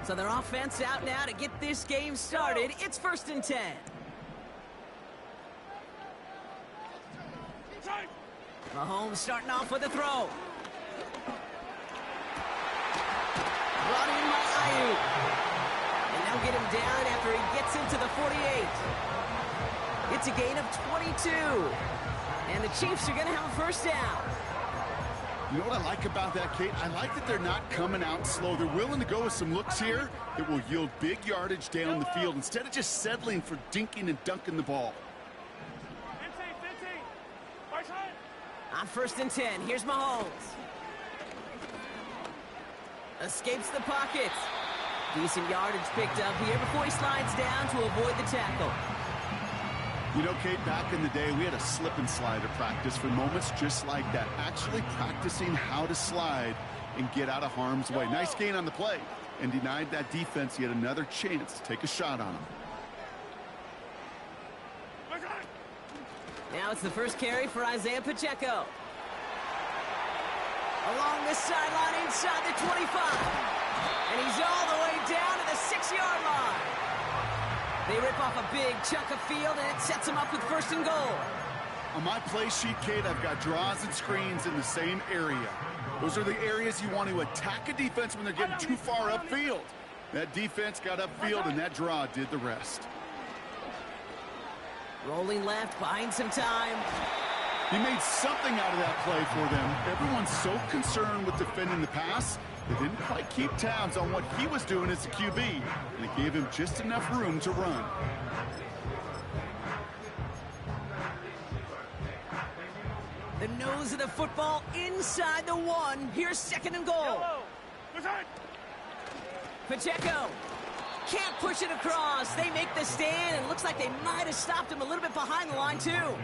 So their offense out now to get this game started. It's 1st and 10. Mahomes starting off with a throw. Brought in by Ayuk. And they'll get him down after he gets into the 48. It's a gain of 22. And the Chiefs are going to have a first down. You know what I like about that, Kate? I like that they're not coming out slow. They're willing to go with some looks here that will yield big yardage down the field instead of just settling for dinking and dunking the ball. On 1st and 10, here's Mahomes. Escapes the pocket. Decent yardage picked up here before he slides down to avoid the tackle. You know, Kate, back in the day, we had a slip and slide at practice for moments just like that. Actually practicing how to slide and get out of harm's way. Nice gain on the play and denied that defense yet another chance to take a shot on him. Now it's the first carry for Isaiah Pacheco. Along the sideline inside the 25. And he's all the way down to the 6-yard line. They rip off a big chunk of field, and it sets them up with 1st and goal. On my play sheet, Kate, I've got draws and screens in the same area. Those are the areas you want to attack a defense when they're getting too far upfield. That defense got upfield, and that draw did the rest. Rolling left, buying some time. He made something out of that play for them. Everyone's so concerned with defending the pass, they didn't quite keep tabs on what he was doing as a QB, and it gave him just enough room to run. The nose of the football inside the 1. Here's 2nd and goal. Pacheco can't push it across. They make the stand, and looks like they might have stopped him a little bit behind the line, too.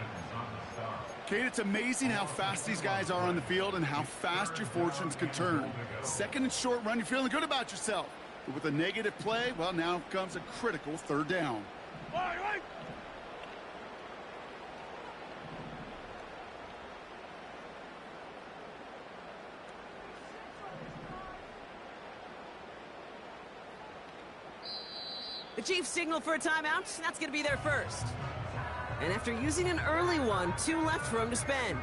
Kate, it's amazing how fast these guys are on the field and how fast your fortunes can turn. 2nd and short run, you're feeling good about yourself. But with a negative play, well, now comes a critical 3rd down. The Chiefs signal for a timeout. That's going to be their first. And after using an early one, 2 left for him to spend.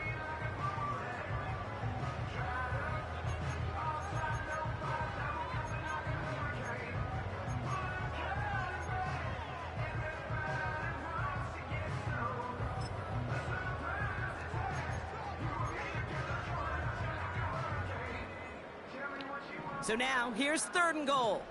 So now, here's 3rd and goal.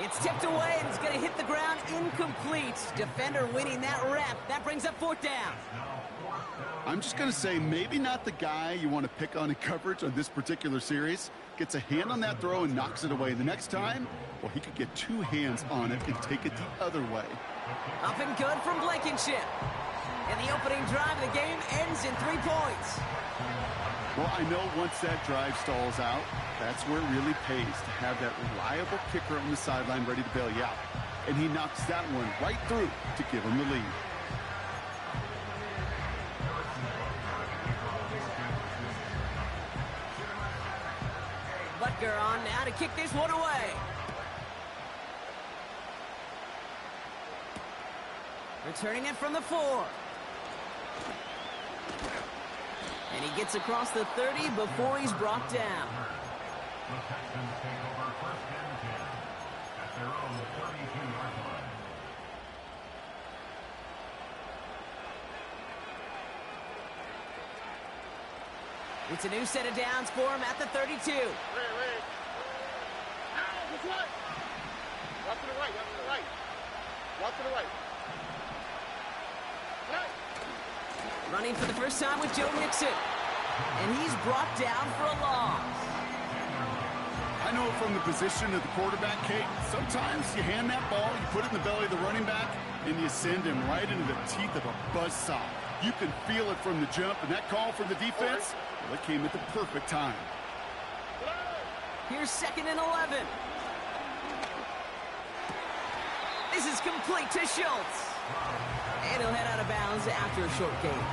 It's tipped away, and it's going to hit the ground incomplete. Defender winning that rep. That brings up 4th down. I'm just going to say maybe not the guy you want to pick on in coverage on this particular series. Gets a hand on that throw and knocks it away. The next time, well, he could get 2 hands on it and take it the other way. Up and good from Blankenship. And the opening drive of the game ends in 3 points. Well, I know once that drive stalls out, that's where it really pays to have that reliable kicker on the sideline ready to bail you out. And he knocks that one right through to give him the lead. Butker on now to kick this one away. Returning it from the 4. And he gets across the 30 before he's brought down. The Texans take over 1st and 10 at their own 32-yard line. It's a new set of downs for him at the 32. Wait. This way. Walk to the right. Walk to the right. Walk to the right. Running for the first time with Joe Mixon. And he's brought down for a loss. I know from the position of the quarterback, Kate, sometimes you hand that ball, you put it in the belly of the running back, and you send him right into the teeth of a buzzsaw. You can feel it from the jump, and that call from the defense, well, it came at the perfect time. Here's 2nd and 11. This is complete to Schultz. And he'll head out of bounds after a short gain.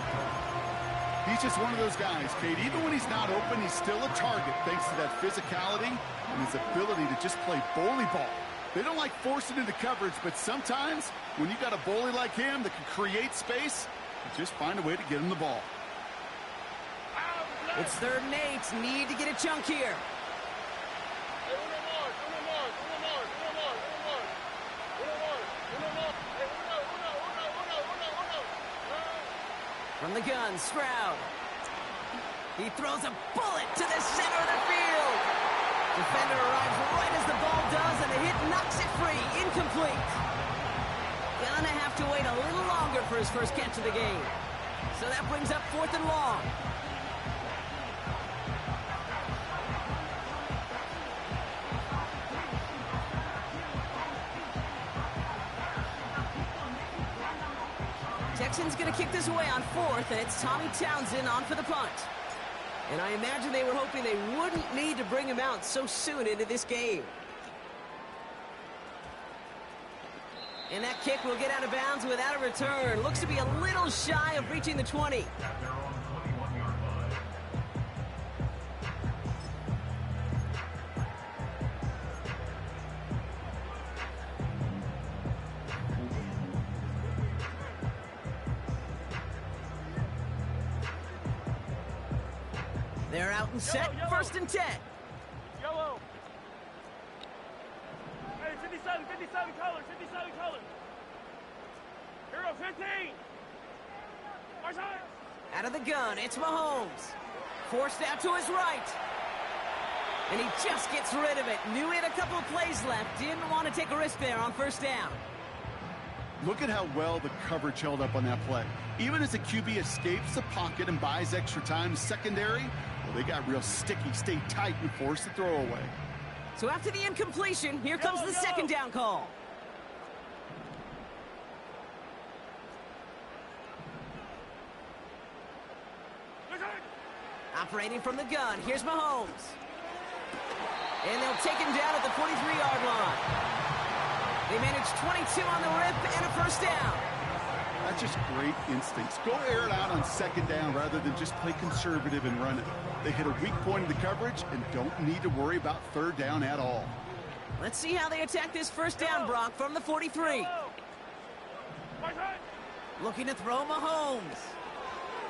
He's just one of those guys, Kate. Even when he's not open, he's still a target thanks to that physicality and his ability to just play bully ball. They don't like forcing into coverage, but sometimes when you got a bully like him that can create space, you just find a way to get him the ball. It's 3rd and 8. Need to get a chunk here. From the gun, Stroud. He throws a bullet to the center of the field. Defender arrives right as the ball does, and the hit knocks it free. Incomplete. Gonna have to wait a little longer for his first catch of the game. So that brings up 4th and long. Texans going to kick this away on 4th, and it's Tommy Townsend on for the punt. And I imagine they were hoping they wouldn't need to bring him out so soon into this game. And that kick will get out of bounds without a return. Looks to be a little shy of reaching the 20. They're out and set. Yellow. 1st and 10. Yellow. Hey, 57 colors. Here goes 15. Our time. Out of the gun, it's Mahomes. Forced out to his right. And he just gets rid of it. Knew he had a couple of plays left. Didn't want to take a risk there on 1st down. Look at how well the coverage held up on that play. Even as the QB escapes the pocket and buys extra time secondary, well, they got real sticky, stayed tight, and forced the throw away. So after the incompletion, here comes the 2nd down call. Operating from the gun, here's Mahomes. And they'll take him down at the 43-yard line. They managed 22 on the rip and a 1st down. That's just great instincts. Go air it out on 2nd down rather than just play conservative and run it. They hit a weak point in the coverage and don't need to worry about 3rd down at all. Let's see how they attack this 1st down, Brock, from the 43. Looking to throw Mahomes.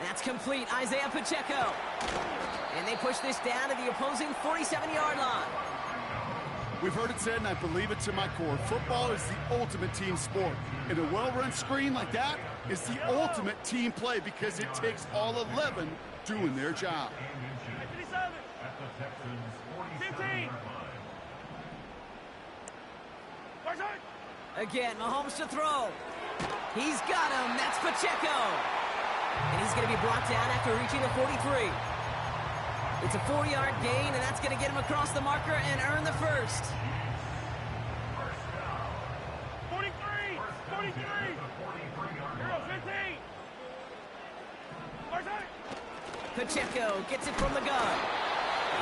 That's complete. Isaiah Pacheco. And they push this down to the opposing 47-yard line. We've heard it said, and I believe it to my core, football is the ultimate team sport. And a well-run screen like that is the ultimate team play because it takes all 11 doing their job. 57. 15. Again, Mahomes to throw. He's got him. That's Pacheco. And he's going to be brought down after reaching the 43. It's a 4-yard gain, and that's going to get him across the marker and earn the 1st. 43. 43. Hero 15. Pacheco gets it from the gun.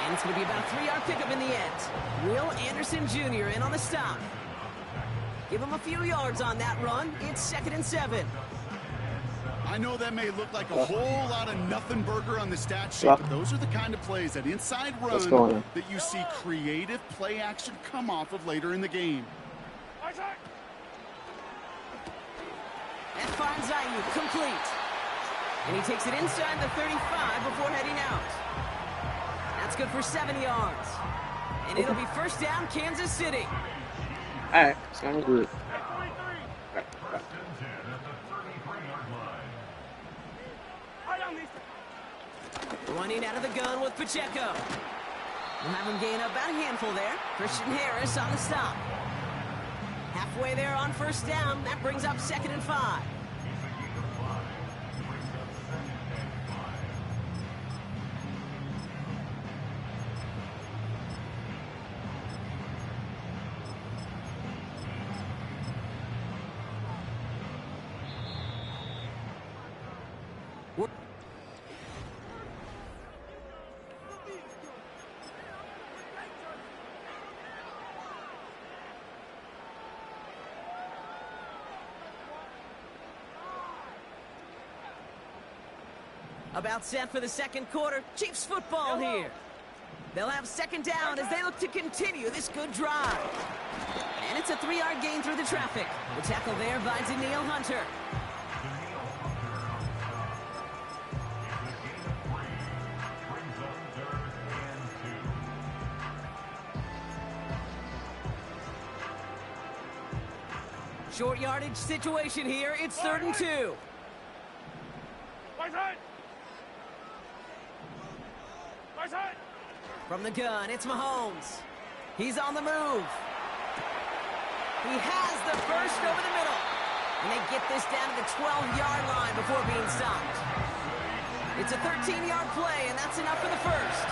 And it's going to be about a 3-yard pickup in the end. Will Anderson Jr. in on the stop. Give him a few yards on that run. It's 2nd and 7. I know that may look like a whole lot of nothing burger on the stat sheet, but those are the kind of plays, that inside run, that you see creative play action come off of later in the game. That finds Ayuk complete. And he takes it inside the 35 before heading out. That's good for 7 yards. And it'll be 1st down, Kansas City. All right, sounds good. Running out of the gun with Pacheco. We'll have him gain about a handful there. Christian Harris on the stop. Halfway there on 1st down. That brings up 2nd and 5. About set for the second quarter. Chiefs football here. They'll have second down as they look to continue this good drive. And it's a 3-yard gain through the traffic. The tackle there by Daniil Hunter. Short yardage situation here. It's 3rd and 2. From the gun, it's Mahomes. He's on the move. He has the first over the middle. And they get this down to the 12-yard line before being stopped. It's a 13-yard play, and that's enough for the first.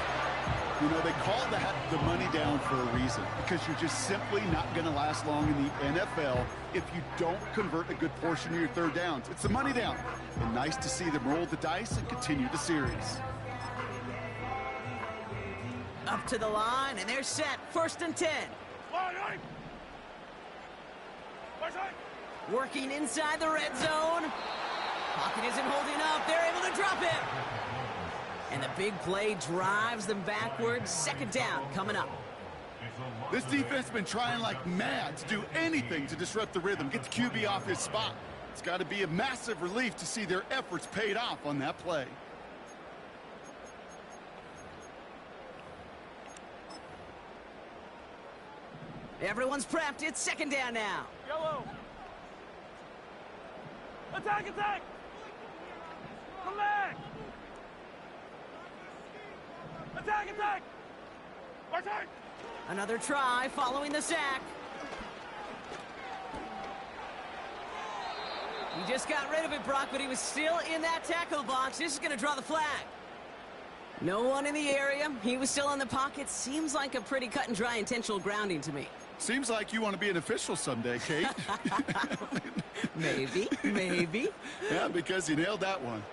You know, they call that the money down for a reason, because you're just simply not going to last long in the NFL if you don't convert a good portion of your third downs. It's the money down. And nice to see them roll the dice and continue the series. Up to the line, and they're set. 1st and 10. Working inside the red zone. Pocket isn't holding up. They're able to drop him. And the big play drives them backwards. 2nd down coming up. This defense has been trying like mad to do anything to disrupt the rhythm, get the QB off his spot. It's got to be a massive relief to see their efforts paid off on that play. Everyone's prepped. It's 2nd down now. Yellow. Attack, attack. Come back. Attack, attack. Attack. Another try following the sack. He just got rid of it, Brock, but he was still in that tackle box. This is going to draw the flag. No one in the area. He was still in the pocket. Seems like a pretty cut and dry intentional grounding to me. Seems like you want to be an official someday, Kate. Maybe, maybe. Yeah, because you nailed that one.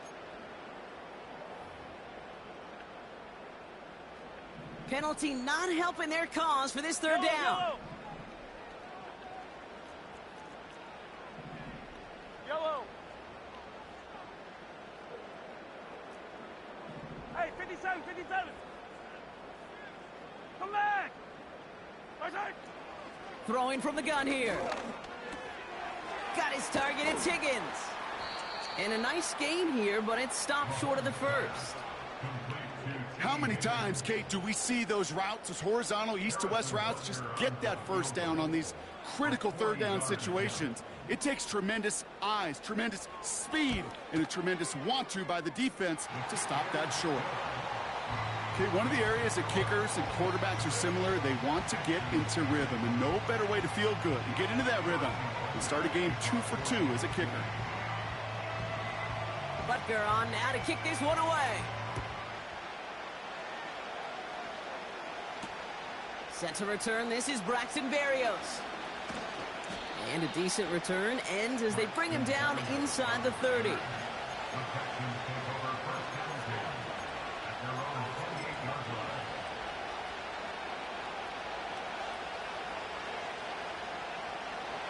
Penalty not helping their cause for this 3rd down. Yellow. Yellow. Hey, 57, 57. Come back. Attack. Throwing from the gun here. Got his target, it's Higgins. And a nice gain here, but it stopped short of the first. How many times, Kate, do we see those routes, those horizontal east-to-west routes, just get that first down on these critical 3rd down situations? It takes tremendous eyes, tremendous speed, and a tremendous want-to by the defense to stop that short. Okay, one of the areas that kickers and quarterbacks are similar, they want to get into rhythm, and no better way to feel good and get into that rhythm and start a game 2 for 2 as a kicker. Butker on now to kick this one away. Set to return, this is Braxton Berrios. And a decent return ends as they bring him down inside the 30.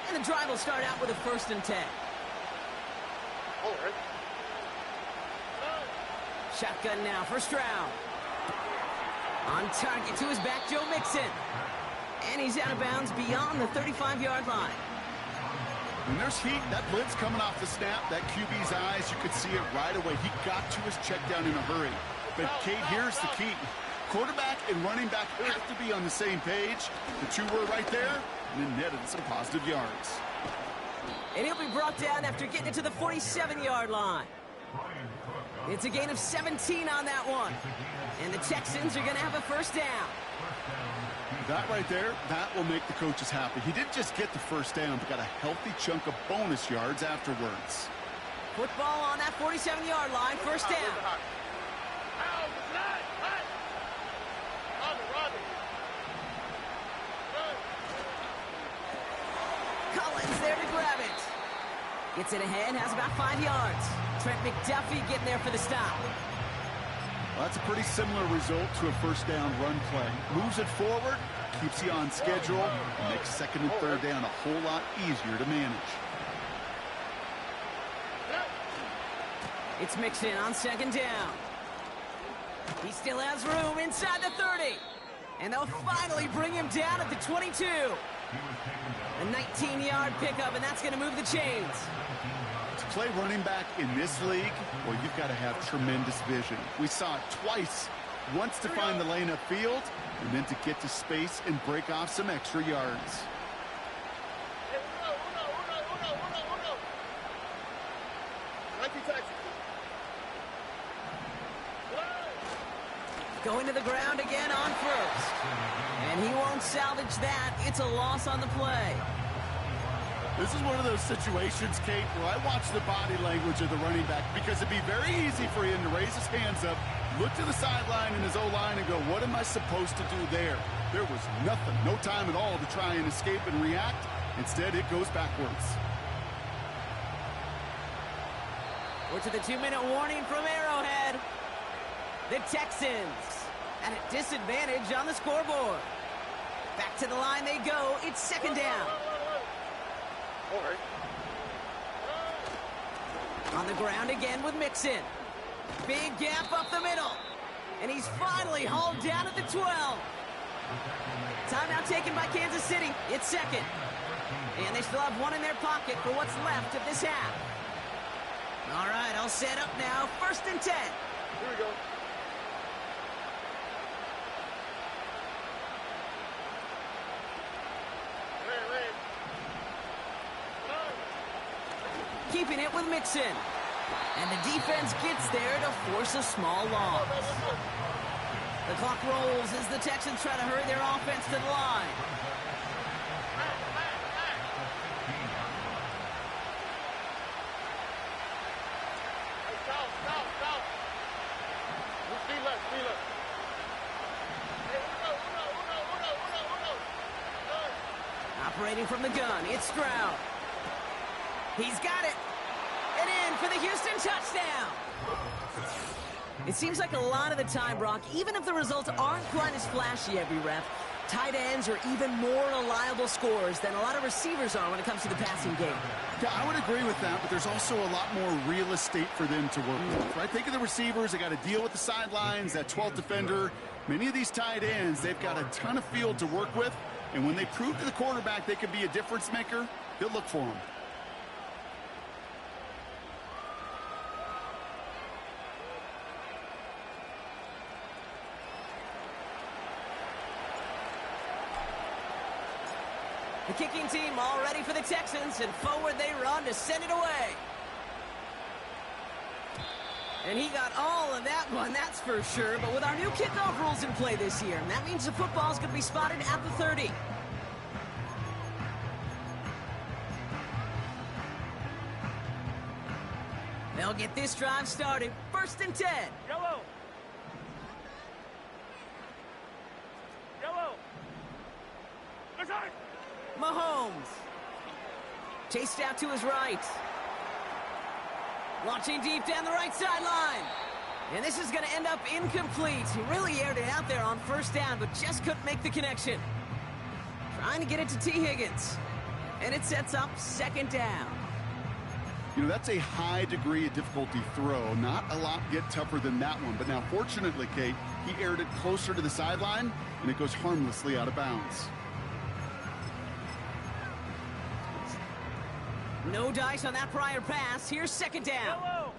And the drive will start out with a 1st and 10. Shotgun now, 1st round. On target to his back, Joe Mixon. And he's out of bounds beyond the 35-yard line. When there's heat, that blitz coming off the snap, that QB's eyes, you could see it right away. He got to his check down in a hurry. But, Kate, here's the key. Quarterback and running back have to be on the same page. The two were right there, and then netted some positive yards. And he'll be brought down after getting it to the 47-yard line. It's a gain of 17 on that one. And the Texans are going to have a 1st down. That right there, that will make the coaches happy. He didn't just get the 1st down, but got a healthy chunk of bonus yards afterwards. Football on that 47-yard line, 1st down. Collins there to grab it. Gets it ahead, has about 5 yards. Trent McDuffie getting there for the stop. Well, that's a pretty similar result to a 1st down run play. Moves it forward, keeps you on schedule, and makes 2nd and 3rd down a whole lot easier to manage. It's Mixon on second down. He still has room inside the 30. And they'll finally bring him down at the 22. A 19-yard pickup, and that's going to move the chains. To play running back in this league, well, you've got to have tremendous vision. We saw it twice. Once to find the lane upfield, and then to get to space and break off some extra yards. Going to the ground again on first. And he won't salvage that. It's a loss on the play. This is one of those situations, Kate, where I watch the body language of the running back because it'd be very easy for him to raise his hands up, look to the sideline in his O-line and go, what am I supposed to do there? There was nothing, no time at all to try and escape and react. Instead, it goes backwards. We're to the 2-minute warning from Arrowhead. The Texans at a disadvantage on the scoreboard. Back to the line they go. It's second down. On the ground again with Mixon. Big gap up the middle. And he's finally hauled down at the 12. Timeout taken by Kansas City. It's second. And they still have one in their pocket for what's left of this half. All right, I'll set up now. 1st and 10. Here we go. Keeping it with Mixon. And the defense gets there to force a small loss. The clock rolls as the Texans try to hurry their offense to the line. Operating from the gun, it's Stroud. He's got it. And in for the Houston touchdown. It seems like a lot of the time, Brock, even if the results aren't quite as flashy every rep, tight ends are even more reliable scorers than a lot of receivers are when it comes to the passing game. Yeah, I would agree with that, but there's also a lot more real estate for them to work with, right? Think of the receivers. They got to deal with the sidelines, that 12th defender. Many of these tight ends, they've got a ton of field to work with, and when they prove to the quarterback they can be a difference maker, he'll look for them. The kicking team all ready for the Texans, and forward they run to send it away. And he got all of that one, that's for sure. But with our new kickoff rules in play this year, that means the football's going to be spotted at the 30. They'll get this drive started. 1st and 10. Yellow. Mahomes. Chased out to his right. Launching deep down the right sideline. And this is going to end up incomplete. He really aired it out there on 1st down, but just couldn't make the connection. Trying to get it to T. Higgins. And it sets up 2nd down. You know, that's a high degree of difficulty throw. Not a lot get tougher than that one. But now, fortunately, Kate, he aired it closer to the sideline, and it goes harmlessly out of bounds. No dice on that prior pass. Here's 2nd down. Yellow.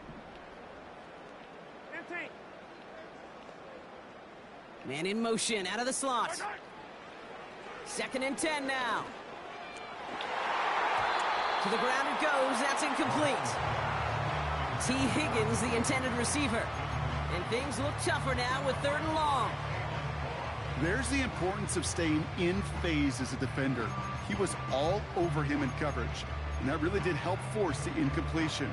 15. Man in motion out of the slot. 2nd and 10 now. To the ground it goes. That's incomplete. T. Higgins, the intended receiver. And things look tougher now with 3rd and long. There's the importance of staying in phase as a defender. He was all over him in coverage. And that really did help force the incompletion.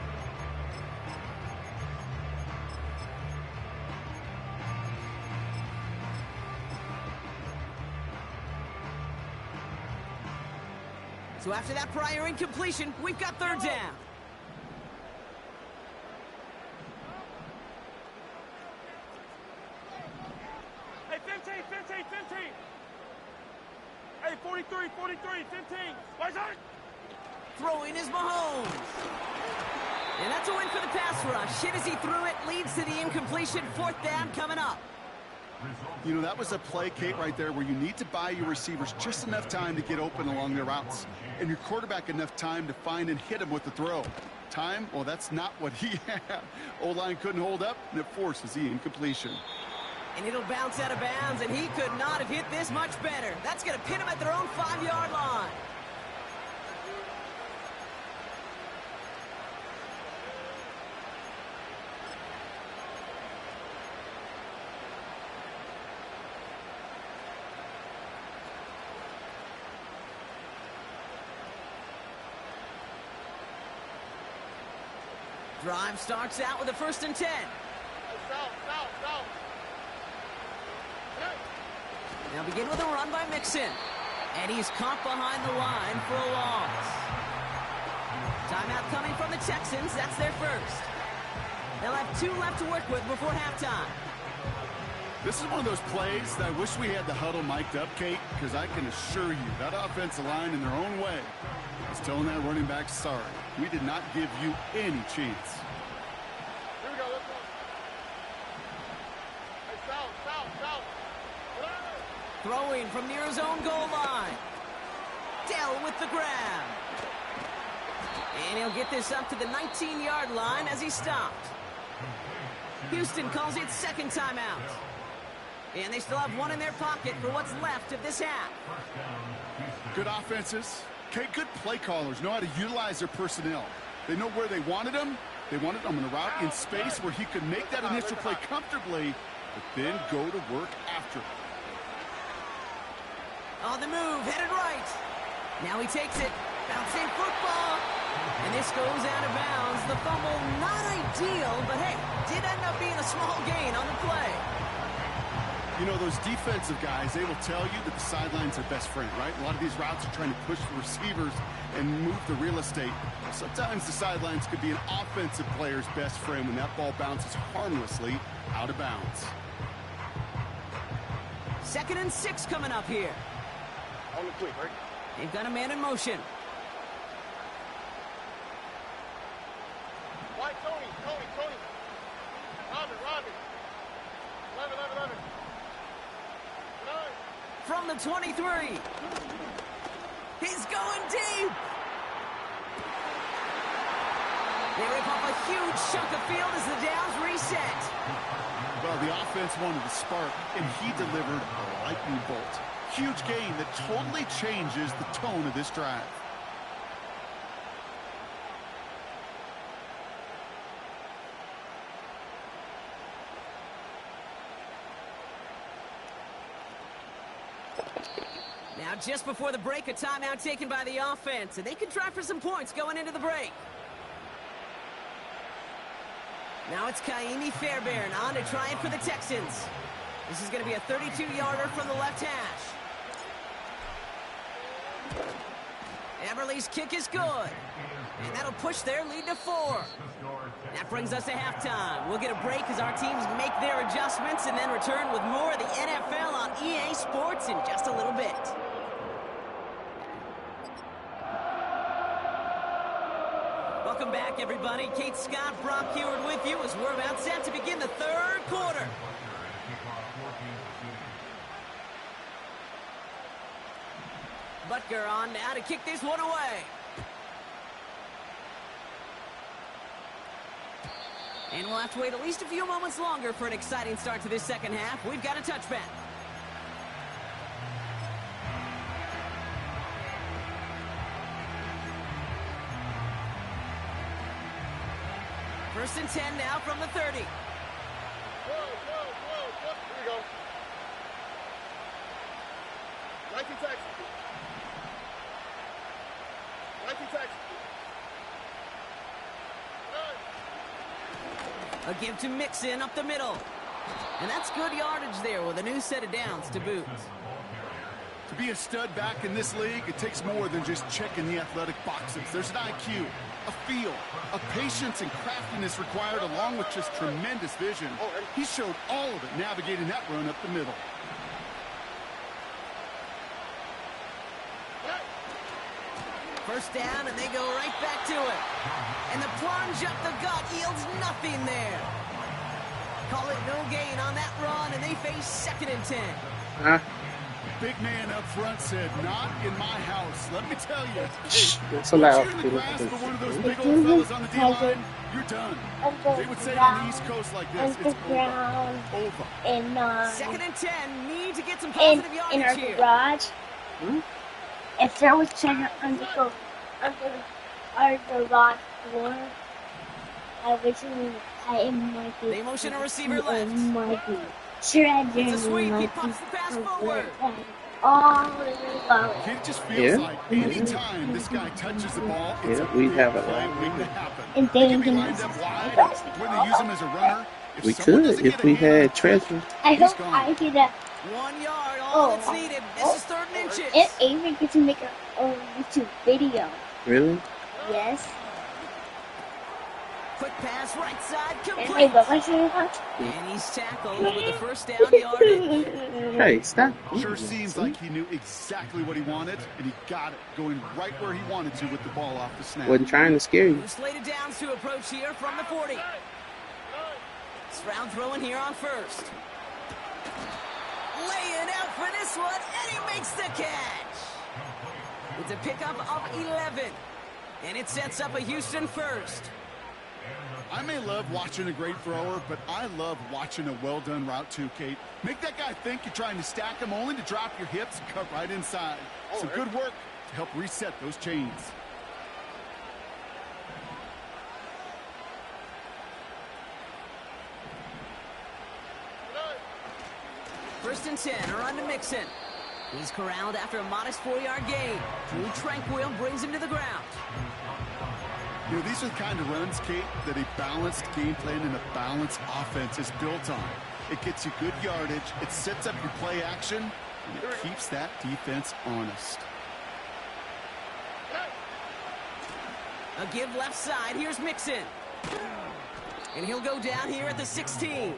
So after that prior incompletion, we've got 3rd down. Hey, 15. Hey, 43, 15. Why is that? Throwing is Mahomes. And that's a win for the pass rush. Hit as he threw it, leads to the incompletion. 4th down coming up. You know, that was a play, Kate, right there where you need to buy your receivers just enough time to get open along their routes, and your quarterback enough time to find and hit him with the throw. Time? Well, that's not what he had. O-line couldn't hold up, and it forces the incompletion. And it'll bounce out of bounds, and he could not have hit this much better. That's going to pin him at their own 5-yard line. Drive starts out with a 1st and 10. Now begin with a run by Mixon. And he's caught behind the line for a loss. Timeout coming from the Texans. That's their first. They'll have 2 left to work with before halftime. This is one of those plays that I wish we had the huddle mic'd up, Kate, because I can assure you that offensive line in their own way is telling that running back, sorry, we did not give you any chance. Here we go, let's go. Hey, foul. Throwing from near his own goal line. Dell with the grab. And he'll get this up to the 19-yard line as he stopped. Houston calls it 2nd timeout. And they still have 1 in their pocket for what's left of this half. Good offenses. Okay, good play callers know how to utilize their personnel. They know where they wanted them. They wanted them on a route in space where he could make that initial play comfortably, but then go to work after. On the move, headed right. Now he takes it. Bouncing football. And this goes out of bounds. The fumble, not ideal, but hey, did end up being a small gain on the play. You know, those defensive guys, they will tell you that the sideline's their best friend, right? A lot of these routes are trying to push the receivers and move the real estate. Sometimes the sidelines could be an offensive player's best friend when that ball bounces harmlessly out of bounds. 2nd and 6 coming up here. On the quick, right? They've got a man in motion. White, Tony. Robbie. 11. From the 23. He's going deep. They rip off a huge chunk of field as the downs reset. Well, the offense wanted to spark, and he delivered a lightning bolt. Huge gain that totally changes the tone of this drive. Now, just before the break, a timeout taken by the offense, and they can try for some points going into the break. Now it's Kaimi Fairbairn on to try it for the Texans. This is going to be a 32-yarder from the left hash. Eberle's kick is good. And that'll push their lead to 4. That brings us to halftime. We'll get a break as our teams make their adjustments and then return with more of the NFL on EA Sports in just a little bit. Welcome back, everybody. Kate Scott, Brock Heward with you as we're about set to begin the 3rd quarter. Butker on now to kick this one away. And we'll have to wait at least a few moments longer for an exciting start to this 2nd half. We've got a touchback. First and 10 now from the 30. Whoa. Here we go. 19 Texans. A give to Mixon up the middle. And that's good yardage there with a new set of downs to boot. To be a stud back in this league, it takes more than just checking the athletic boxes. There's an IQ, a feel, a patience and craftiness required along with just tremendous vision. He showed all of it navigating that run up the middle. First down, and they go right back to it. And the plunge up the gut yields nothing there. Call it no gain on that run, and they face 2nd and 10. Big man up front said, not in my house. Let me tell you. That's allowed. Once you're in the grasp of one of those big old fellas on the D-line, you're done. They would say on the East Coast like this, it's over. In 2nd and 10, need to get some positive in our yardage here. garage, if there was treasure under our garage floor, I wish it might be. They motion a receiver left. Might be treasure. It's a sweep. He pops the pass forward. It just feels like any time this guy touches the ball, it's Yeah, we have a play lot. waiting to happen. And They then can be lined up wide, when they use him as a runner. If We someone could doesn't if get a we hand had treasure. I He's hope gone. I get a. 1 yard, all that's needed. This is 3rd and inches. If Avery gets to make a YouTube video, Really? yes. Quick pass, right side, And I complete. love my favorite. And he's tackled with the first down yardage. Hey, stop. Sure seems like he knew exactly what he wanted, and he got it, going right where he wanted to with the ball off the snap. Wasn't trying to scare you. Slated downs to approach here from the 40. Stroud throwing here on 1st. Laying out for this one, and he makes the catch. It's a pickup of 11. And it sets up a Houston 1st. I may love watching a great thrower, but I love watching a well-done route too, Kate. Make that guy think you're trying to stack him only to drop your hips and cut right inside. So good work to help reset those chains. First and 10, a run to Mixon. He's corralled after a modest 4-yard gain. Drew Tranquil brings him to the ground. You know, these are the kind of runs, Kate, that a balanced game plan and a balanced offense is built on. It gets you good yardage, it sets up your play action, and it keeps that defense honest. A give left side. Here's Mixon. And he'll go down here at the 16.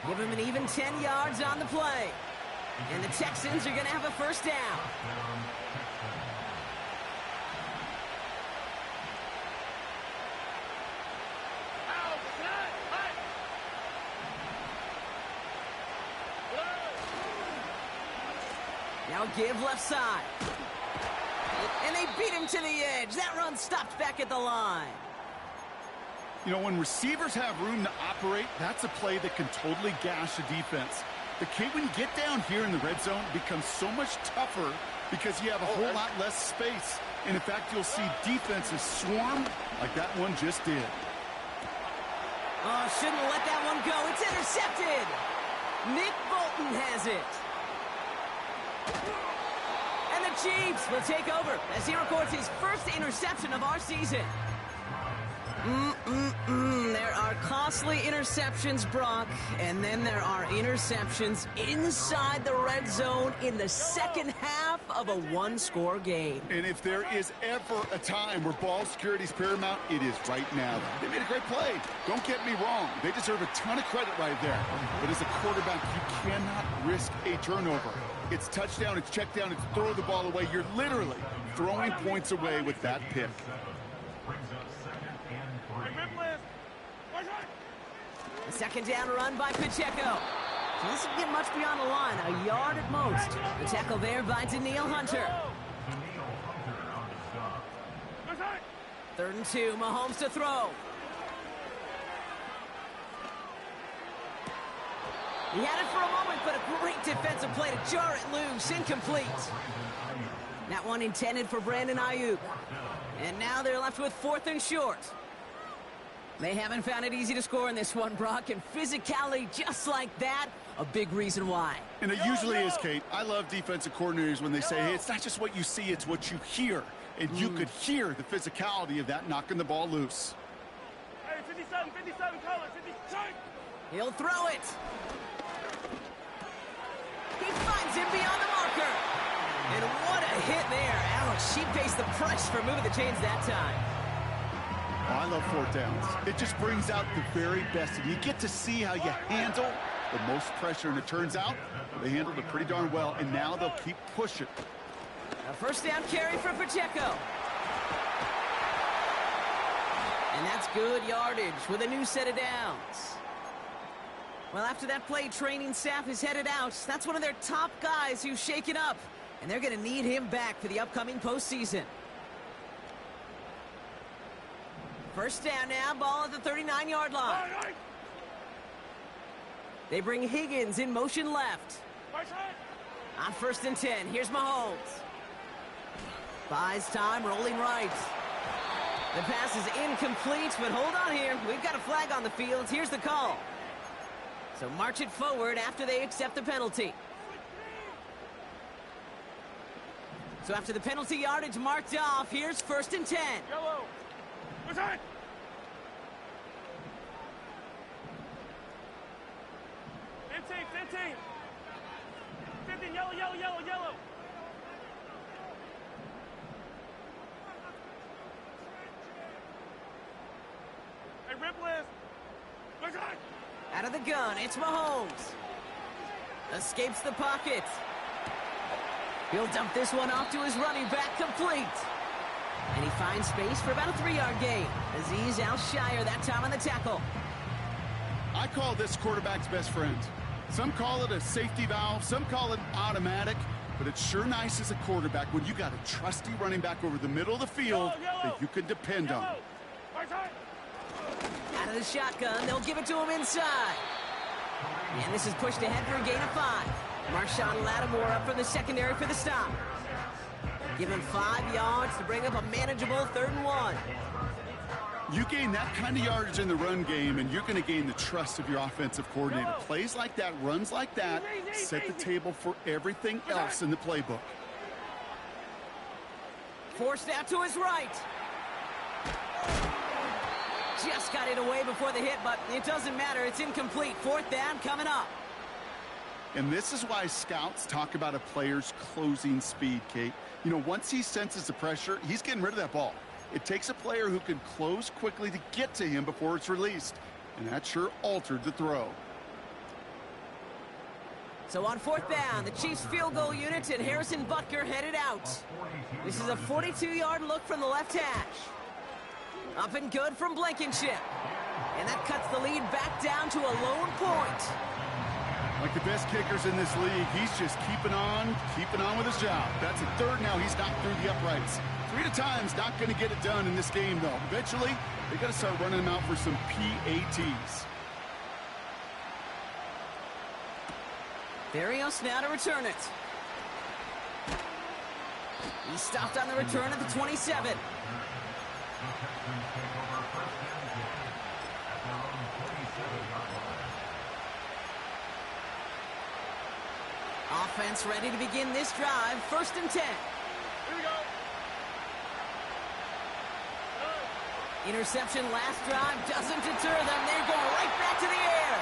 Give him an even 10 yards on the play. And the Texans are going to have a first down. Now give left side. And they beat him to the edge. That run stopped back at the line. You know, when receivers have room to operate, that's a play that can totally gash a defense. But Kate, when you get down here in the red zone, it becomes so much tougher because you have a whole lot less space. And in fact, you'll see defenses swarm like that one just did. Oh, shouldn't have let that one go. It's intercepted. Nick Bolton has it. And the Chiefs will take over as he records his first interception of our season. There are costly interceptions, Brock, and then there are interceptions inside the red zone in the second half of a one-score game. And if there is ever a time where ball security is paramount, it is right now. They made a great play. Don't get me wrong. They deserve a ton of credit right there. But as a quarterback, you cannot risk a turnover. It's touchdown, it's check down, it's throw the ball away. You're literally throwing points away with that pick. A second down run by Pacheco. Doesn't get much beyond the line, a yard at most. The tackle there by Daniil Hunter. 3rd and 2, Mahomes to throw. He had it for a moment, but a great defensive play to jar it loose. Incomplete. That one intended for Brandon Ayuk. And now they're left with 4th and short. They haven't found it easy to score in this one, Brock, and physicality just like that, a big reason why. And it usually is, Kate. I love defensive coordinators when they say, hey, it's not just what you see, it's what you hear. And you could hear the physicality of that knocking the ball loose. Hey, 57, color, 57. He'll throw it. He finds him beyond the marker. And what a hit there. Alex, she faced the price for moving the chains that time. Oh, I love 4th downs. It just brings out the very best. And you get to see how you handle the most pressure. And it turns out they handled it pretty darn well. And now they'll keep pushing. A first down carry for Pacheco. And that's good yardage with a new set of downs. Well, after that play, training staff is headed out. That's one of their top guys who's shaken up. And they're going to need him back for the upcoming postseason. First down now, ball at the 39-yard line. They bring Higgins in motion left. On 1st and 10, here's Mahomes. Buys time, rolling right. The pass is incomplete, but hold on here. We've got a flag on the field. Here's the call. So march it forward after they accept the penalty. So after the penalty yardage marked off, here's 1st and 10. Yellow. What's that? 15, yellow. Hey, Ripless. What's that? Out of the gun, it's Mahomes. Escapes the pocket. He'll dump this one off to his running back, complete. And he finds space for about a 3-yard gain. Azeez Al-Shire that time on the tackle. I call this quarterback's best friend. Some call it a safety valve, some call it automatic, but it's sure nice as a quarterback when you got a trusty running back over the middle of the field that you can depend on. Out of the shotgun, they'll give it to him inside. And this is pushed ahead for a gain of 5. Marshawn Lattimore up from the secondary for the stop. Give him 5 yards to bring up a manageable 3rd and 1. You gain that kind of yardage in the run game, and you're going to gain the trust of your offensive coordinator. Plays like that, runs like that, set the table for everything else in the playbook. Forced out to his right. Just got it away before the hit, but it doesn't matter. It's incomplete. 4th down coming up. And this is why scouts talk about a player's closing speed, Kate. You know, once he senses the pressure, he's getting rid of that ball. It takes a player who can close quickly to get to him before it's released. And that sure altered the throw. So on 4th down, the Chiefs field goal unit and Harrison Butker headed out. This is a 42-yard look from the left hash. Up and good from Blankenship. And that cuts the lead back down to a lone point. Like the best kickers in this league, he's just keeping on with his job. That's a 3rd now. He's knocked through the uprights. 3 at a time's not going to get it done in this game, though. Eventually, they got to start running him out for some PATs. Berrios now to return it. He stopped on the return at the 27. Offense ready to begin this drive. 1st and 10. Here we go. Interception last drive doesn't deter them. They're going right back to the air.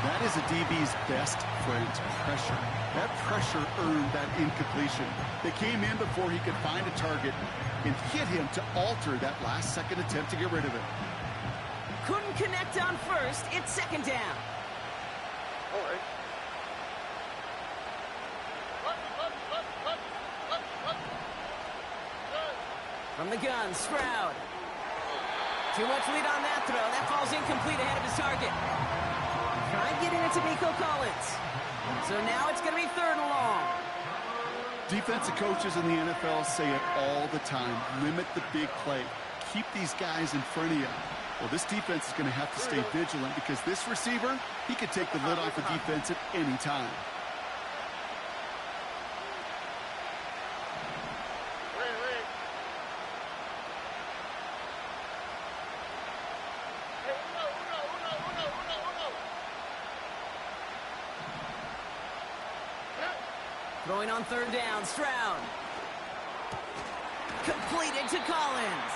That is a DB's best friend, pressure. That pressure earned that incompletion. They came in before he could find a target and hit him to alter that last-second attempt to get rid of it. Couldn't connect on 1st. It's 2nd down. All right. From the gun, Stroud. Too much lead on that throw. That falls incomplete ahead of his target. Tried getting it to Nico Collins. So now it's going to be 3rd and long. Defensive coaches in the NFL say it all the time. Limit the big play. Keep these guys in front of you. Well, this defense is going to have to stay vigilant because this receiver, he could take the lid off the defense at any time. Throwing on 3rd down, Stroud. Completed to Collins.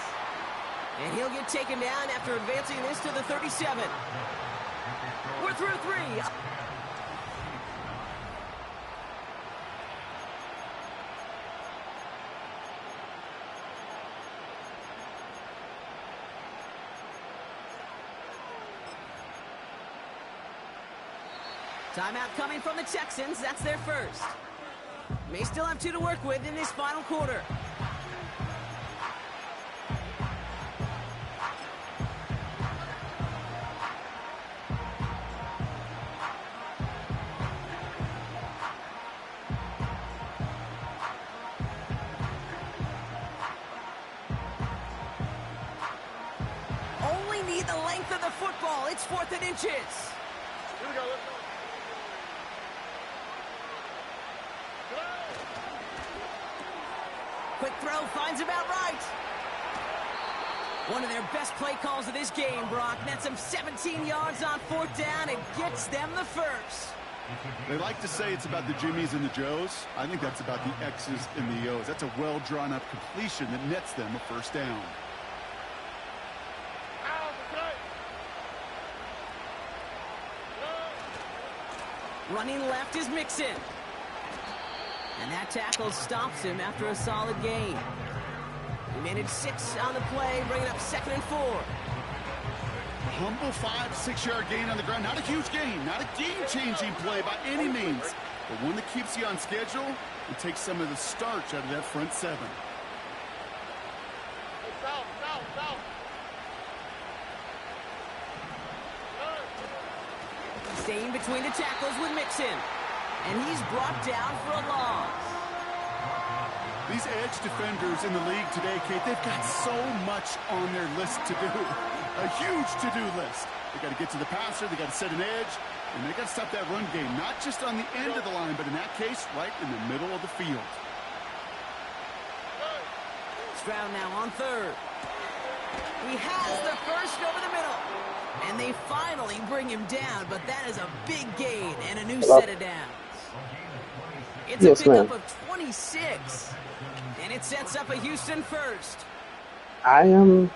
And he'll get taken down after advancing this to the 37. We're through 3. Timeout coming from the Texans. That's their first. May still have 2 to work with in this final quarter. Only need the length of the football. It's 4th and inches. Here we go. Let's go. Quick throw finds about right. One of their best play calls of this game, Brock. Nets them 17 yards on 4th down and gets them the first. They like to say it's about the Jimmies and the Joes. I think that's about the X's and the O's. That's a well-drawn-up completion that nets them a first down. Running left is Mixon. And that tackle stops him after a solid gain. He managed 6 on the play, bringing up 2nd and 4. A humble 5-6-yard gain on the ground. Not a huge gain, not a game-changing play by any means, but one that keeps you on schedule and takes some of the starch out of that front 7. South, south, south. Staying between the tackles with Mixon. And he's brought down for a loss. These edge defenders in the league today, Kate, they've got so much on their list to do. A huge to-do list. They got to get to the passer, they got to set an edge, and they got to stop that run game, not just on the end of the line, but in that case, right in the middle of the field. Stroud now on 3rd. He has the first over the middle. And they finally bring him down, but that is a big gain and a new set of downs. It's a pickup of 26, and it sets up a Houston first. I am...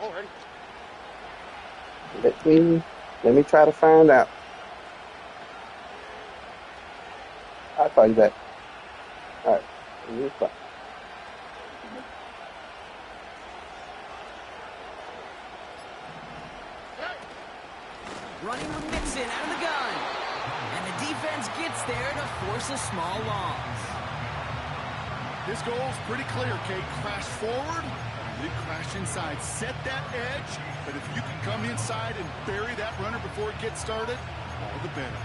Already. Let me try to find out. I'll call you back. All right. Running with Mixon out of the gun. And the defense gets there to force a small loss. His goal is pretty clear, Kate. Crash forward, and then crash inside. Set that edge, but if you can come inside and bury that runner before it gets started, all the better.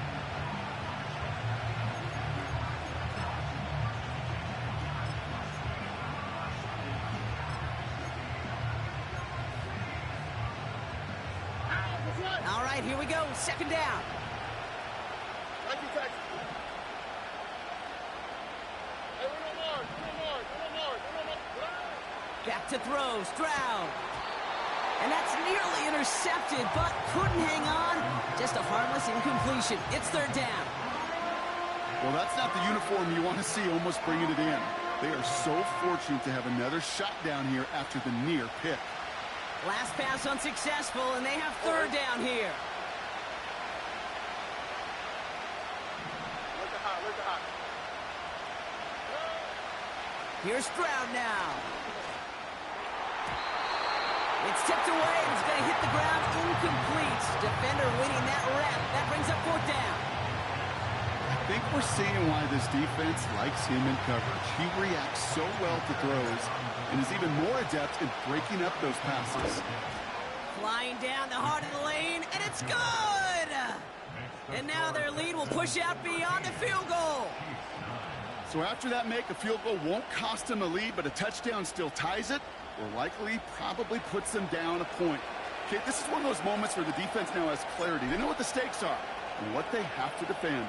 All right, here we go. 2nd down. Thank you, Texas. Hey, we no more. Back to throw. Stroud. And that's nearly intercepted, but couldn't hang on. Just a harmless incompletion. It's 3rd down. Well, that's not the uniform you want to see almost bringing it in. They are so fortunate to have another shot down here after the near pick. Last pass unsuccessful, and they have 3rd down here. Where's the hot? Here's Stroud now. It's tipped away, and it's going to hit the ground incomplete. Defender winning that rep. That brings up 4th down. I think we're seeing why this defense likes him in coverage. He reacts so well to throws and is even more adept in breaking up those passes. Flying down the heart of the lane, and it's good! And now their lead will push out beyond the field goal. So after that make, a field goal won't cost them a lead, but a touchdown still ties it, or likely probably puts them down a point. Okay, this is one of those moments where the defense now has clarity. They know what the stakes are and what they have to defend.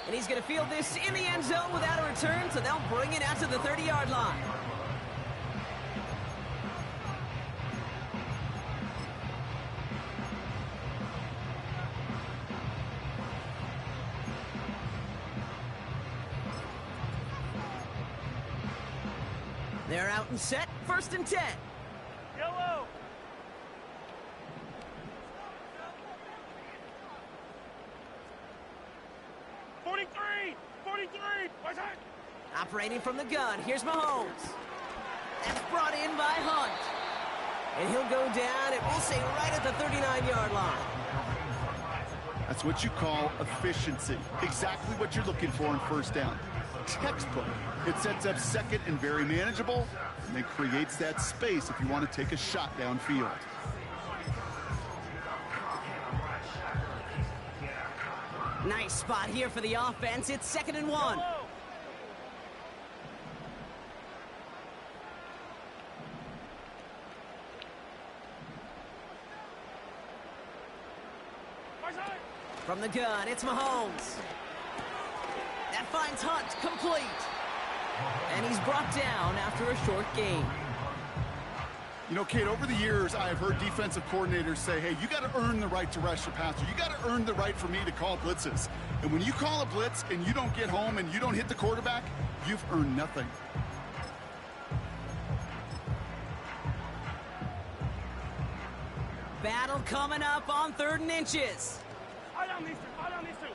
And he's going to field this in the end zone without a return, so they'll bring it out to the 30-yard line. They're out and set, 1st and 10. Yellow. 43! 43! What's that? Operating from the gun, here's Mahomes. That's brought in by Hunt. And he'll go down, and we'll say right at the 39-yard line. That's what you call efficiency. Exactly what you're looking for in first down. Textbook. It sets up second and very manageable, and then creates that space if you want to take a shot downfield. Nice spot here for the offense. It's 2nd and 1. From the gun, it's Mahomes. That finds Hunt complete. And he's brought down after a short gain. You know, Kate, over the years, I have heard defensive coordinators say, hey, you got to earn the right to rush your passer. You got to earn the right for me to call blitzes. And when you call a blitz and you don't get home and you don't hit the quarterback, you've earned nothing. Battle coming up on 3rd and inches. Eye on these two.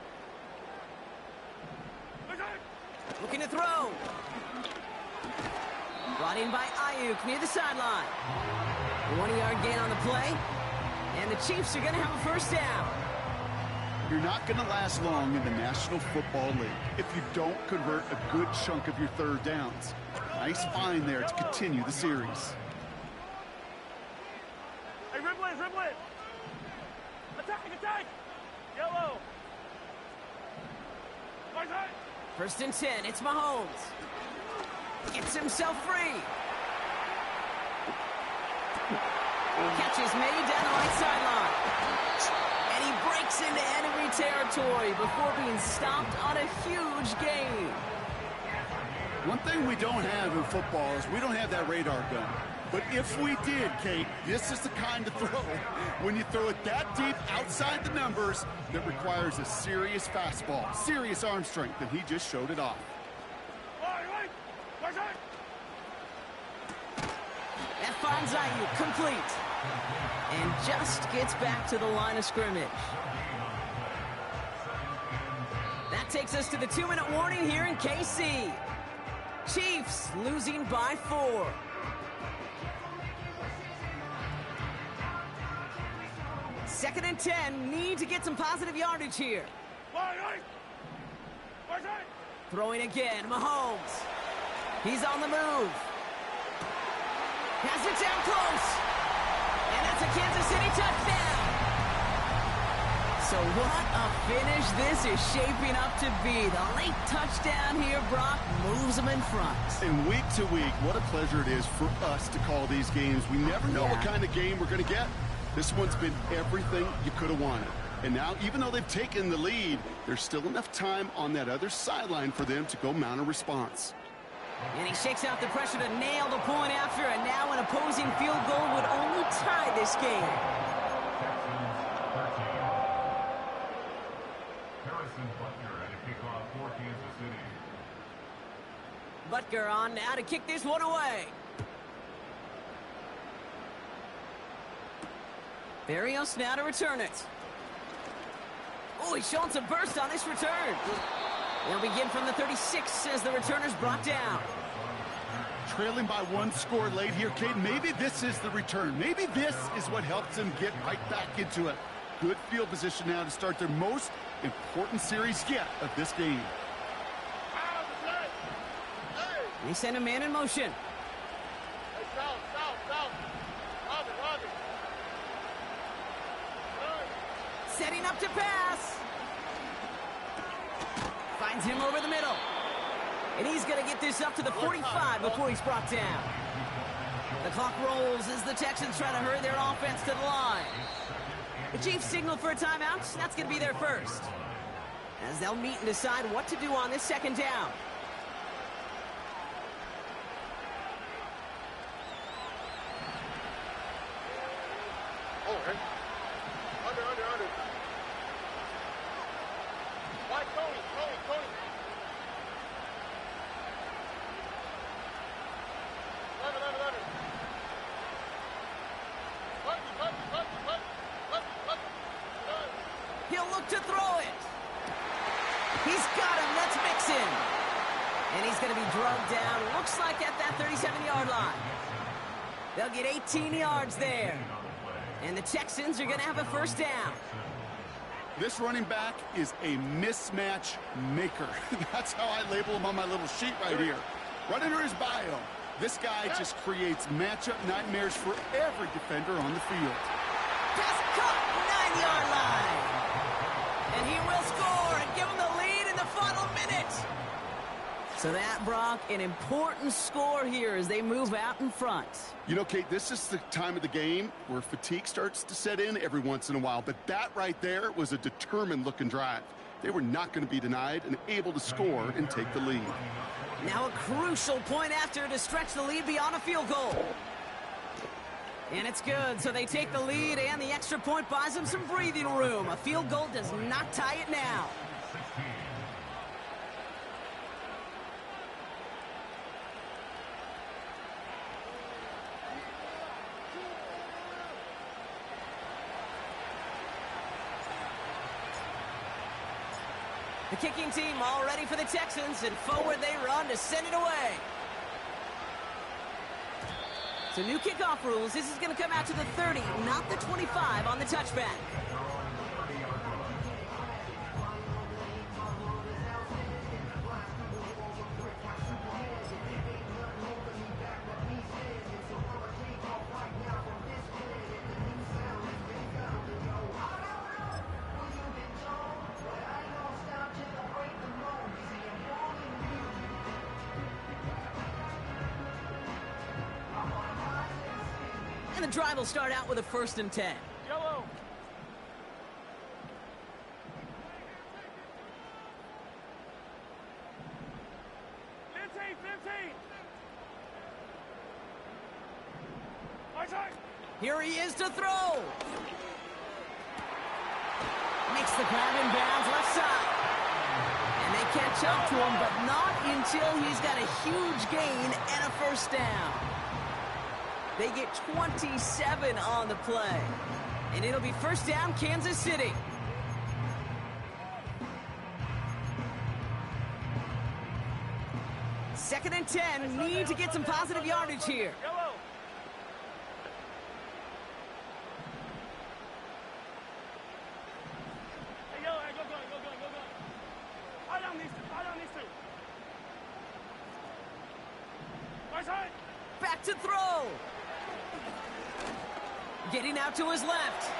Looking to throw. Brought in by Ayuk near the sideline. 1-yard gain on the play. And the Chiefs are going to have a first down. You're not going to last long in the National Football League if you don't convert a good chunk of your third downs. Nice find there to continue the series. Hey, Riblet! Attack! Yellow! What's that? 1st and 10, it's Mahomes. Gets himself free. Catch is made down the right sideline. And he breaks into enemy territory before being stopped on a huge gain. One thing we don't have in football is we don't have that radar gun. But if we did, Kate, this is the kind of throw, when you throw it that deep outside the numbers, that requires a serious fastball, serious arm strength, and he just showed it off. That finds Ayuk complete. And just gets back to the line of scrimmage. That takes us to the 2-minute warning here in KC. Chiefs losing by 4. Second and 10, need to get some positive yardage here. Throwing again, Mahomes. He's on the move. Has it down close. And that's a Kansas City touchdown. So what a finish this is shaping up to be. The late touchdown here, Brock, moves them in front. And week to week, what a pleasure it is for us to call these games. We never know what kind of game we're going to get. This one's been everything you could have wanted. And now, even though they've taken the lead, there's still enough time on that other sideline for them to go mount a response. And he shakes out the pressure to nail the point after, and now an opposing field goal would only tie this game. Butker on now to kick this one away. Barrios now to return it. Oh, he's showing some burst on this return. They'll begin from the 36 as the returner's brought down. Trailing by 1 score late here, Kate. Maybe this is the return. Maybe this is what helps them get right back into it. Good field position now to start their most important series yet of this game. They send a man in motion. Hey, south. Robbie. Setting up to pass. Finds him over the middle. And he's going to get this up to the 45 before he's brought down. The clock rolls as the Texans try to hurry their offense to the line. The Chiefs signal for a timeout. That's going to be their first, as they'll meet and decide what to do on this second down. Under. Why, Tony. Let me. He'll look to throw it. He's got him. That's Mixon. And he's going to be drugged down, looks like at that 37-yard line. They'll get 18 yards there. And the Texans are going to have a first down. This running back is a mismatch maker. That's how I label him on my little sheet right here. Right under his bio, this guy just creates matchup nightmares for every defender on the field. Just caught 9-yard line. And he will score and give him the lead in the final minute. So that, Brock, an important score here as they move out in front. You know, Kate, this is the time of the game where fatigue starts to set in every once in a while. But that right there was a determined-looking drive. They were not going to be denied and able to score and take the lead. Now a crucial point after to stretch the lead beyond a field goal. And it's good, so they take the lead, and the extra point buys them some breathing room. A field goal does not tie it now. The kicking team all ready for the Texans, and forward they run to send it away. So new kickoff rules. This is going to come out to the 30, not the 25 on the touchback. And the drive will start out with a 1st and 10. Yellow. Here he is to throw. Makes the grab in bounds left side. And they catch up to him, but not until he's got a huge gain and a first down. They get 27 on the play. And it'll be first down, Kansas City. Second and 10. Need to get some positive yardage here. Yellow. Hey, yellow, hey, go. I don't need to. Right side. Back to throw. Getting out to his left.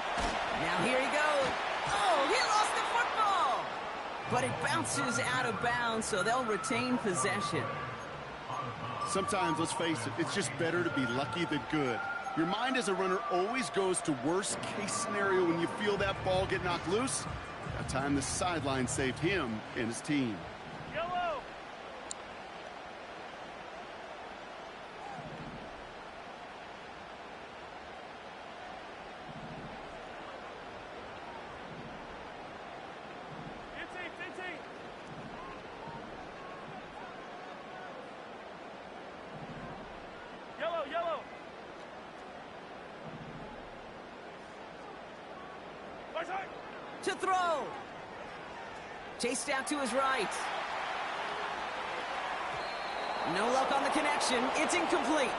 Now here he goes. Oh, he lost the football. But it bounces out of bounds, so they'll retain possession. Sometimes, let's face it, it's just better to be lucky than good. Your mind as a runner always goes to worst case scenario when you feel that ball get knocked loose. That time the sideline saved him and his team. Yellow. Yellow. Right side. To throw. Chased out to his right. No luck on the connection. It's incomplete.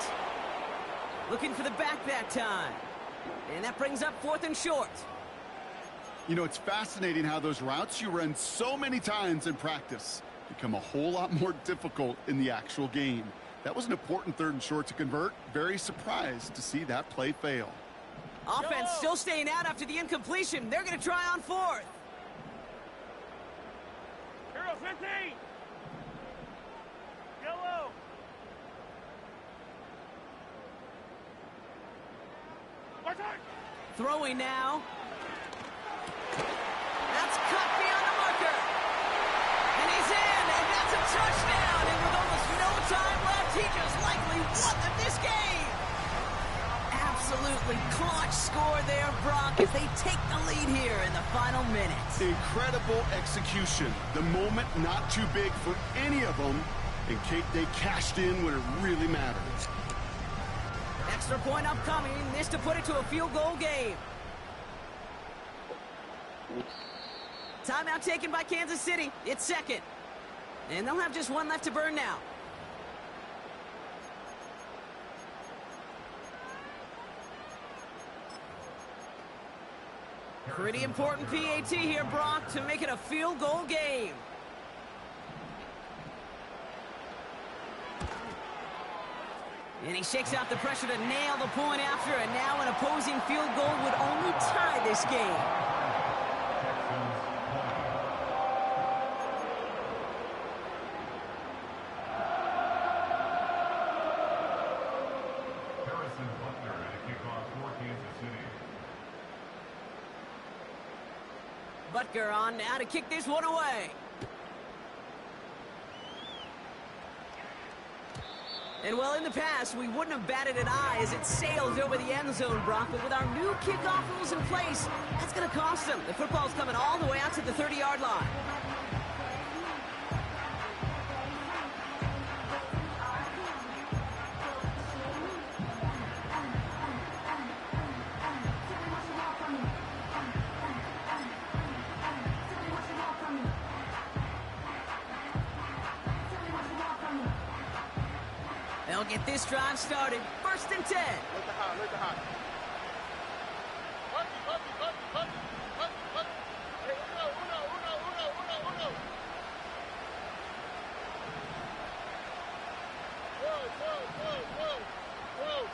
Looking for the back that time. And that brings up 4th and short. You know, it's fascinating how those routes you run so many times in practice become a whole lot more difficult in the actual game. That was an important 3rd and short to convert. Very surprised to see that play fail. Offense still staying out after the incompletion. They're going to try on 4th. Hero 15. Yellow. Right side. Throwing now. That's cut beyond the marker. And he's in, and that's a touchdown. And with almost no time left, he just likely won them this game. Absolutely clutch score there, Brock, as they take the lead here in the final minutes. Incredible execution. The moment not too big for any of them. And Kate, they cashed in when it really mattered. Extra point upcoming. This to put it to a field goal game. Timeout taken by Kansas City. It's second. And they'll have just one left to burn now. Pretty important PAT here, Brock, to make it a field goal game. And he shakes out the pressure to nail the point after, and now an opposing field goal would only tie this game. Butker on now to kick this one away. And well, in the past, we wouldn't have batted an eye as it sails over the end zone, Brock. But with our new kickoff rules in place, that's going to cost them. The football's coming all the way out to the 30-yard line. They'll get this drive started. 1st and 10. Let the high, let the high. Hey, uno. Whoa.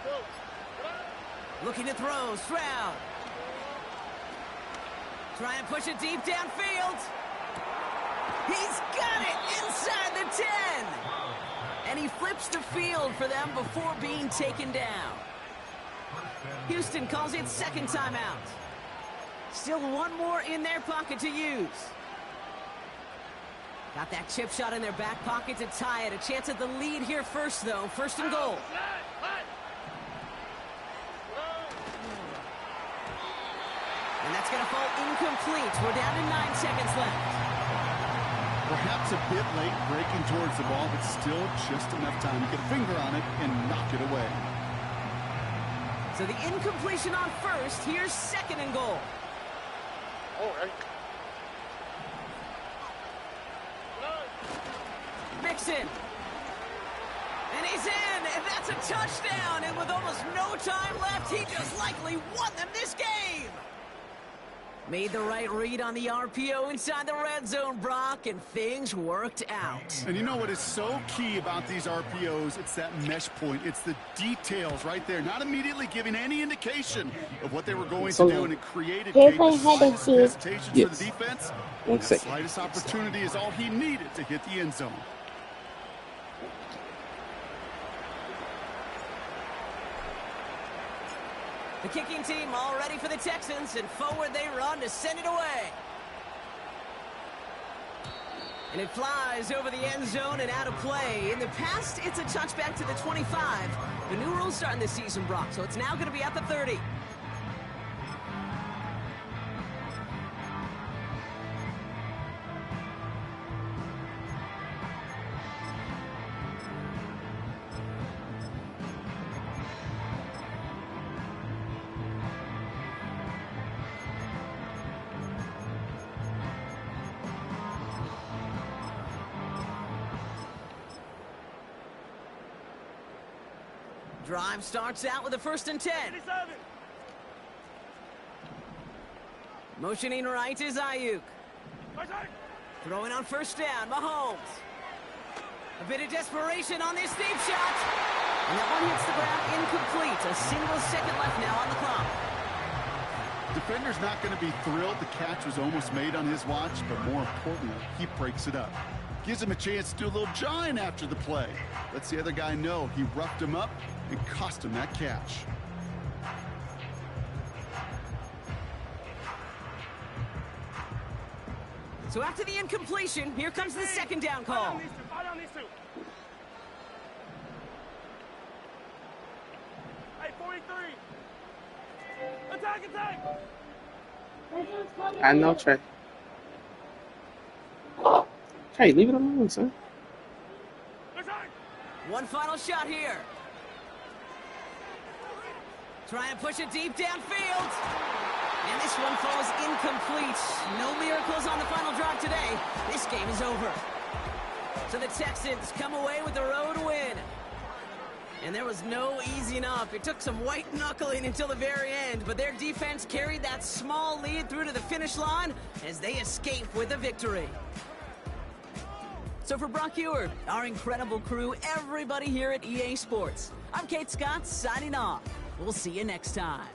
Looking to throw. Stroud. Try and push it deep downfield. He's got it inside the 10. And he flips the field for them before being taken down. Houston calls it second timeout. Still one more in their pocket to use. Got that chip shot in their back pocket to tie it. A chance at the lead here first, though. 1st and goal. And that's going to fall incomplete. We're down to 9 seconds left. Perhaps a bit late breaking towards the ball, but still just enough time to get a finger on it and knock it away. So the incompletion on first. Here's 2nd and goal. All right. Mixon. And he's in, and that's a touchdown. And with almost no time left, he just likely won them this game. Made the right read on the RPO inside the red zone, Brock, and things worked out. And you know what is so key about these RPOs? It's that mesh point. It's the details right there. Not immediately giving any indication of what they were going to do, and it created the slightest hesitation for the defense. And the slightest opportunity is all he needed to hit the end zone. The kicking team all ready for the Texans, and forward they run to send it away. And it flies over the end zone and out of play. In the past, it's a touchback to the 25. The new rules starting this season, Brock, so it's now going to be at the 30. Drive starts out with a 1st and 10. Motioning right is Ayuk. Throwing on 1st down, Mahomes. A bit of desperation on this deep shot. And that one hits the ground incomplete. A single second left now on the clock. Defender's not going to be thrilled. The catch was almost made on his watch, but more importantly, he breaks it up. Gives him a chance to do a little jawing after the play. Lets the other guy know he roughed him up and cost him that catch. So after the incompletion, here comes the 2nd down call. Hey, 43. Attack. I know, Trey. Hey, leave it alone, son. One final shot here. Try and push it deep downfield. And this one falls incomplete. No miracles on the final drive today. This game is over. So the Texans come away with the road win. And there was no easing up. It took some white knuckling until the very end, but their defense carried that small lead through to the finish line as they escape with a victory. So for Brock Ewert, our incredible crew, everybody here at EA Sports, I'm Kate Scott signing off. We'll see you next time.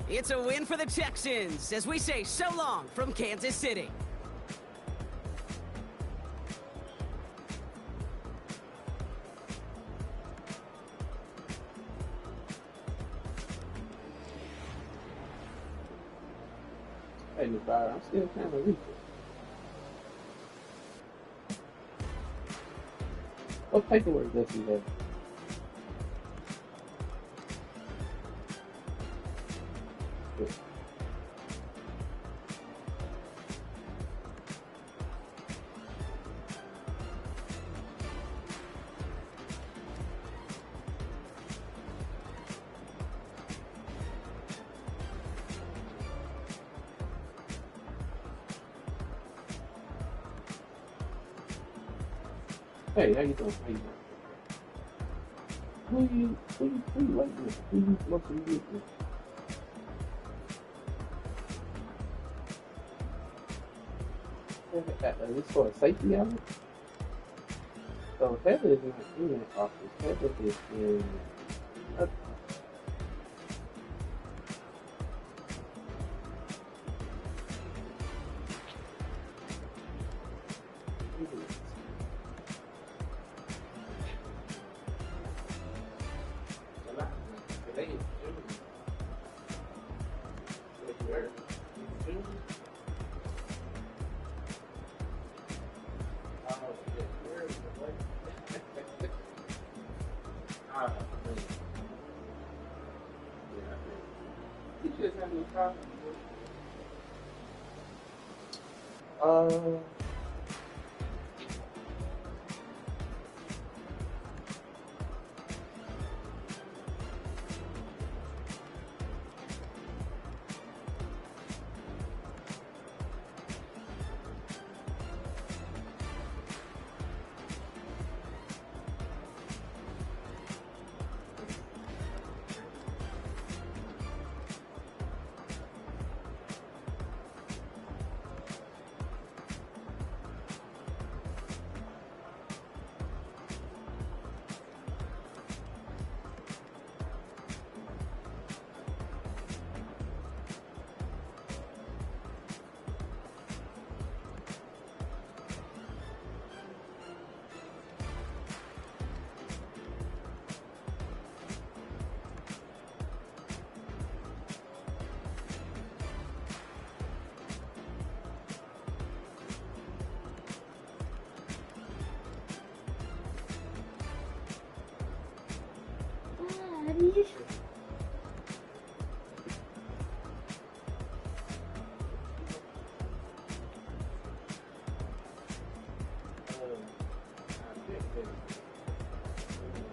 It's a win for the Texans as we say so long from Kansas City. Hey, Nevada, I'm still kind of weak. What paperwork does he have? Good. Hey, how you doing? How you doing? Who you waiting with? Who you supposed to be with? This for a safety out? So Heather is not in that office. Heather is in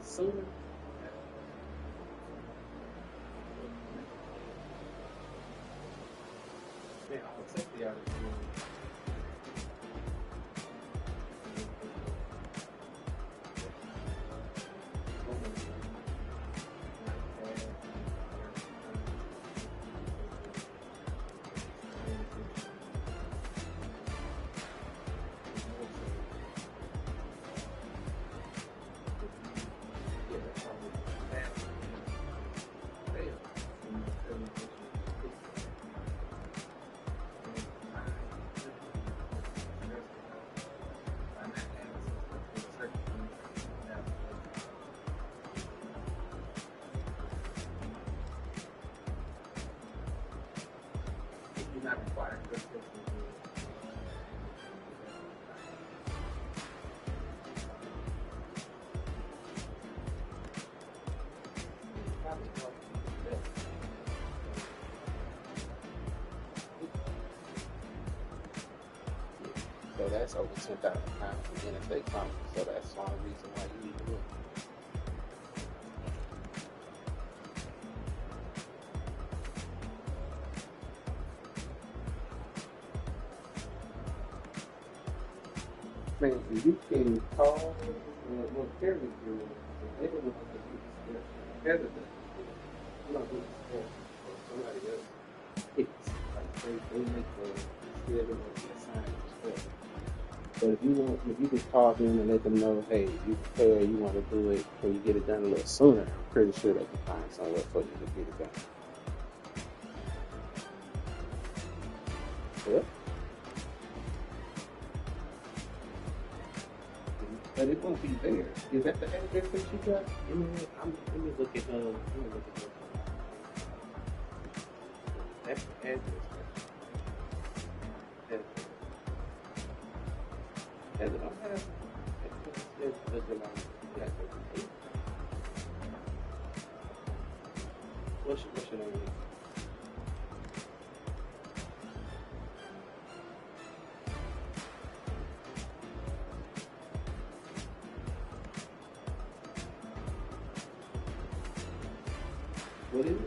sooner. Man, I'll take the opportunity. Not required. So that's over 10,000 pounds for NSA conference. So that's the only reason why you need to look. Man, if you can call what Kevin do, they don't know how to do the steps. Kevin does you don't do the steps, or somebody else picks. Like they make the step and they assign the step. But if you just call them and let them know, hey, you prepare, you want to do it, can you get it done a little sooner? I'm pretty sure they can find somewhere for you to get it done. Yep. But it won't be there. Is that the address that you got? Let me look at that's the address. That's it. Don't have. What's your name? What is it?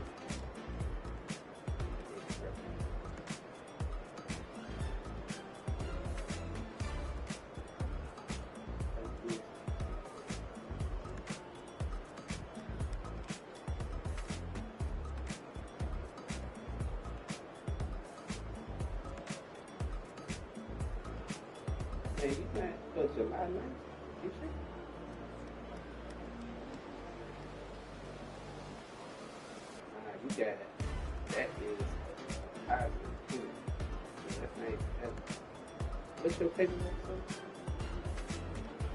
Hey, you can't put July 9th. You sure? You got it. That is positive too. That's nice. What's your paperwork, sir?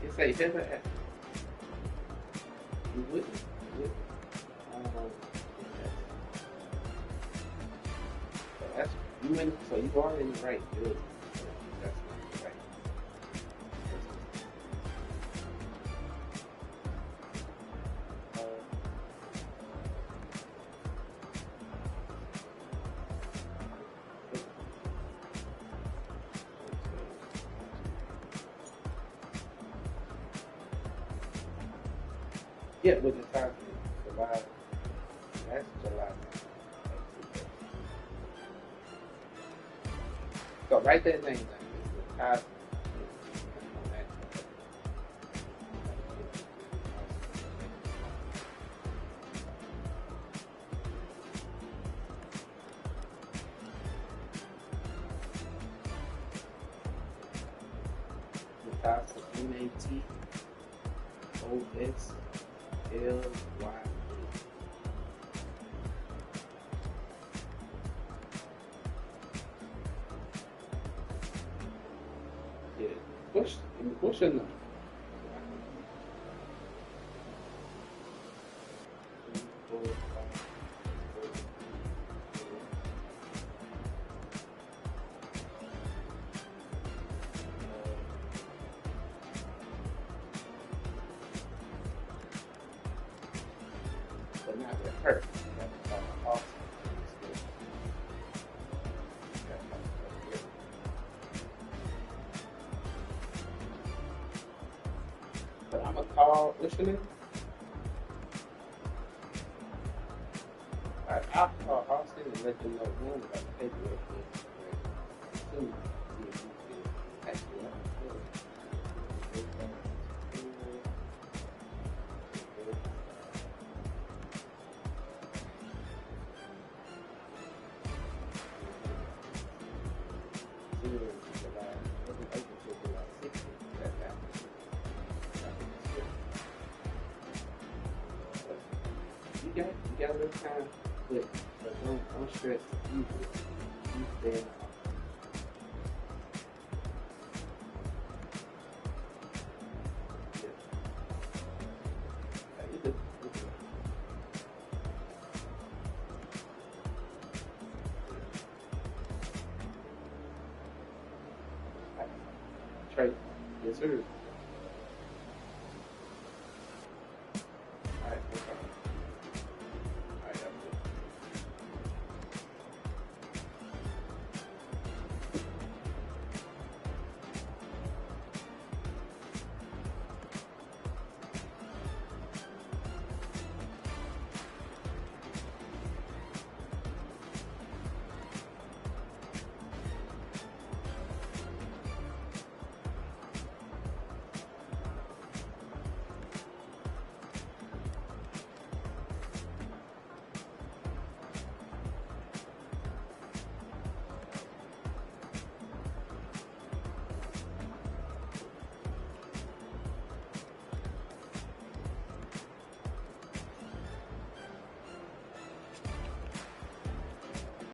It say Heather at. You wouldn't. That's you went. So you already right. Good. That's not right. Yeah, with the time, July. That's July. So write that name down. Matosly. Yeah. What's your number? But not with her. But I'm gonna call. What's your name? I'll call Austin and let them know one about the paperwork. Soon. Actually, you got a little time, but don't stress. You stay. Trey, yes sir.